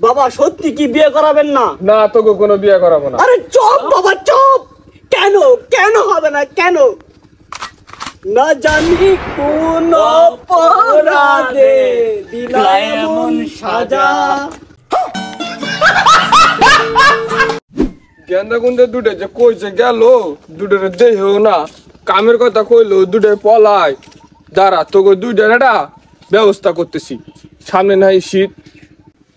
বাবা সত্যি কি বিয়ে করাবেন না? না, তোকে কোনো বিয়ে করাবো না। আরে চুপ বাবা চুপ। কেন কেন হবে না কেন? না জানি কোন অপরাধে দিলা এমন সাজা। গেন্দা গুন্দে দুটে যে কইছে গেল, দুটোরে দেহেও না, কামের কথা কইলো, দুটে পলায়। দাঁড়া, তোকে দুইটার একটা ব্যবস্থা করতেছি। সামনে নাই শীত।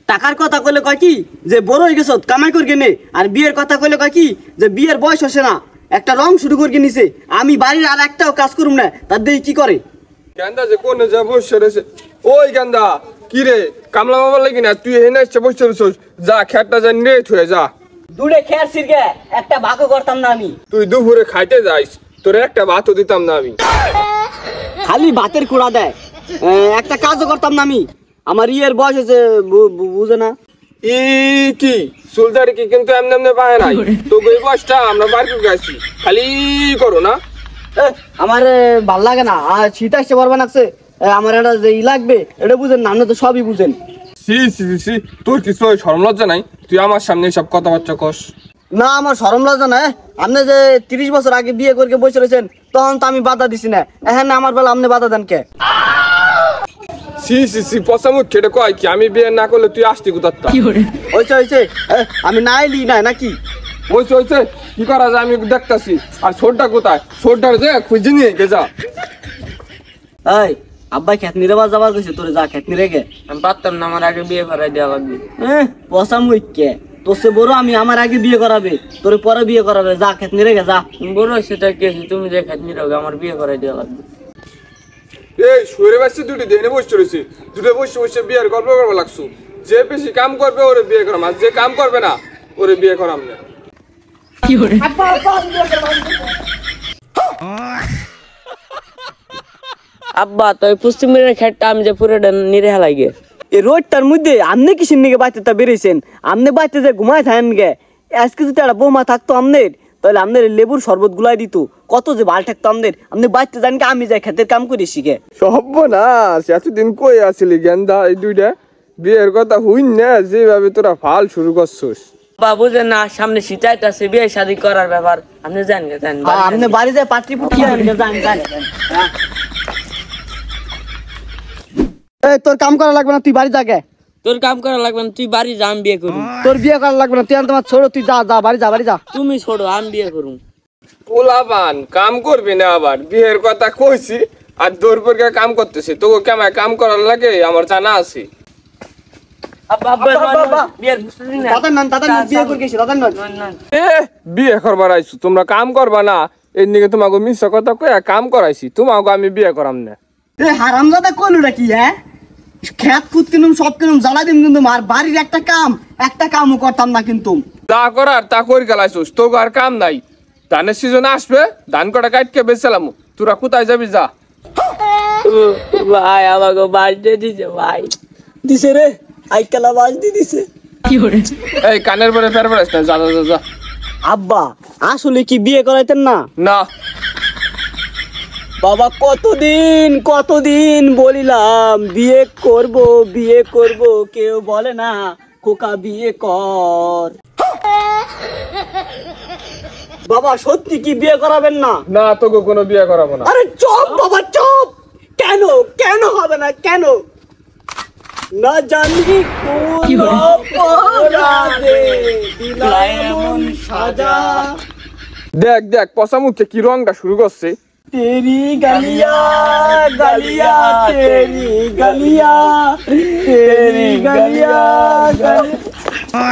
টাকার কথা কইলে কয় কি যে বড় হয়ে গেছ কামাই করকে নে, আর বিয়ের কথা কইলে কয় কি যে বিয়ের বয়স হচ্ছে না, একটা রং শুরু করকে নিছে। আমি বাড়ির আর একটাও কাজ করুম না, তার দিয়ে কি করে? গেন্দা যে কোনে যা বসে রয়েছে। ওই গেন্দা, কি রে কামলা বাবা লাগি না, তুই এনে এসে বসে রয়েছিস। যা খেটটা যা নিয়ে থুয়ে যা। দূরে খেয়ার সিরগে একটা ভাগও করতাম না আমি। তুই দুপুরে খাইতে যাইস, তোর একটা ভাতও দিতাম না আমি। খালি ভাতের কুড়া দেয়, একটা কাজও করতাম না আমি। আমার ইয়ের বয়স হয়েছে, বুঝে না। ই কি সুলতারি কি কিন্তু এমনি এমনি পায় নাই। তোকে এই বয়সটা আমরা বাড়ি গেছি, খালি করো না। আমার ভাল লাগে না, আর শীত আসছে বরবা লাগছে। আমার এটা যে ই লাগবে এটা বুঝেন না, আপনি তো সবই বুঝেন। সি সি সি, তোর কিছু শরম লজ্জা নাই? তুই আমার সামনে সব কথাবার্তা কস না, আমার শরম লজ্জা না। আপনি যে 30 বছর আগে বিয়ে করে বসে রয়েছেন, তখন তো আমি বাধা দিছি না। হ্যাঁ না, আমার বেলা আপনি বাধা দেন কে? সি সি সি, পচামুখ খেটে কয় কি আমি বিয়ে না করলে তুই আসতি কোথাটা? হয়েছে হয়েছে, আমি না এলি না নাকি? হয়েছে হয়েছে, কি করা যায় আমি দেখতাছি। আর ছোটটা কোথায়? ছোটটার যে খুঁজে নিয়ে গে যা। এই আব্বাই খেত নিরে যাবার কইছে, তোরে যা খেত নিরে গে। আমি পারতাম না, আমার আগে বিয়ে করাই দেওয়া লাগবে। পচা মুখ কে তোর সে বড়, আমি আমার আগে বিয়ে করাবে, তোরে পরে বিয়ে করাবে। যা খেত নিরে গে যা। বড় সেটা কে, তুমি যে খাতনি রোগে আমার বিয়ে করাই দেওয়া লাগবে। এই শুয়ে বাসছে দুটি দেনে বসে রয়েছে, দুটো বসে বসে বিয়ের গল্প করবো লাগছো। যে বেশি কাম করবে ওরে বিয়ে করাম, আর যে কাম করবে না ওরে বিয়ে করাম না। আব্বা তো ওই পশ্চিমের খেটটা আমি যে পুরোটা নিরে হেলাই গে। এই রোডটার মধ্যে আপনি কিসের নিকে বাচ্চাটা বেরিয়েছেন? আপনি বাচ্চা যে ঘুমায় থাকেন গে। আজকে যদি একটা বৌমা থাকতো আপনার, তাহলে আপনার লেবুর শরবত গুলাই দিত, কত যে ভাল থাকতো আপনার। আপনি বাচ্চা জান আমি যাই খেতের কাম করে শিখে। সর্বনাশ, এতদিন কই আসলি গেন্দা? এই দুইটা বিয়ের কথা হইন না, যেভাবে তোরা ফাল শুরু করছিস। বা বুঝেন না, সামনে শীতাইতে আছে, বিয়ে শাদী করার ব্যাপার। আপনি জানেন জানেন, আপনি বাড়ি যায় পাত্রী পুত্রী জান। এই তোর কাম করা লাগবে না, তুই বাড়ি যাগে। তোর কাম করা লাগবে না, তুই বাড়ি যা, আমি বিয়ে করুম। তোর বিয়ে করা লাগবে না, তুই তোমার ছোড়ো, তুই যা যা বাড়ি যা, বাড়ি যা। তুমি ছোড়ো, আমি বিয়ে করুম। পোলাপান কাম করবি না, আবার বিয়ের কথা কইছি আর দৌড় পরে কাম করতেছি। তোকে কেমন কাম করার লাগে আমার জানা আছে। বিয়ে করবার আইসু, তোমরা কাম করবা না, এর নিকে তোমাকে মিশা কথা কয়ে কাম করাইছি, তোমাকে আমি বিয়ে করাম না। হারামজাদা কইলুটা কি? খেত খুদ কিনুম, সব কিনুম, জ্বালা দিম, কিন্তু আর বাড়ির একটা কামও করতাম না। কিন্তু যা করার তা করে গেলাইছিস, তোকে আর কাম নাই। ধানের সিজন আসবে, ধান কটা কাটকে বেচলাম, তোরা কোথায় যাবি যা। ভাই আমাকে বাজতে দিছে, ভাই দিছে রে, আইকালা বাজ দিছে। এই কানের পরে ফের ফেরাস না, যা যা যা। আব্বা আসলে কি বিয়ে করাইতেন না? না বাবা, কতদিন বলিলাম বিয়ে করব, কেউ বলে না খোকা বিয়ে কর। বাবা সত্যি কি বিয়ে করাবেন না? না, তোকে কোনো বিয়ে করাবো না। আরে চুপ বাবা চুপ। কেন হবে না কেন? না জানি কোন অপরাধে দিলা এমন সাজা। দেখ দেখ পচা মুখে কি রংটা শুরু করছে। তেরি গলিয়া গলিয়া, তেরি গলিয়া, তেরি গলিয়া গলিয়া।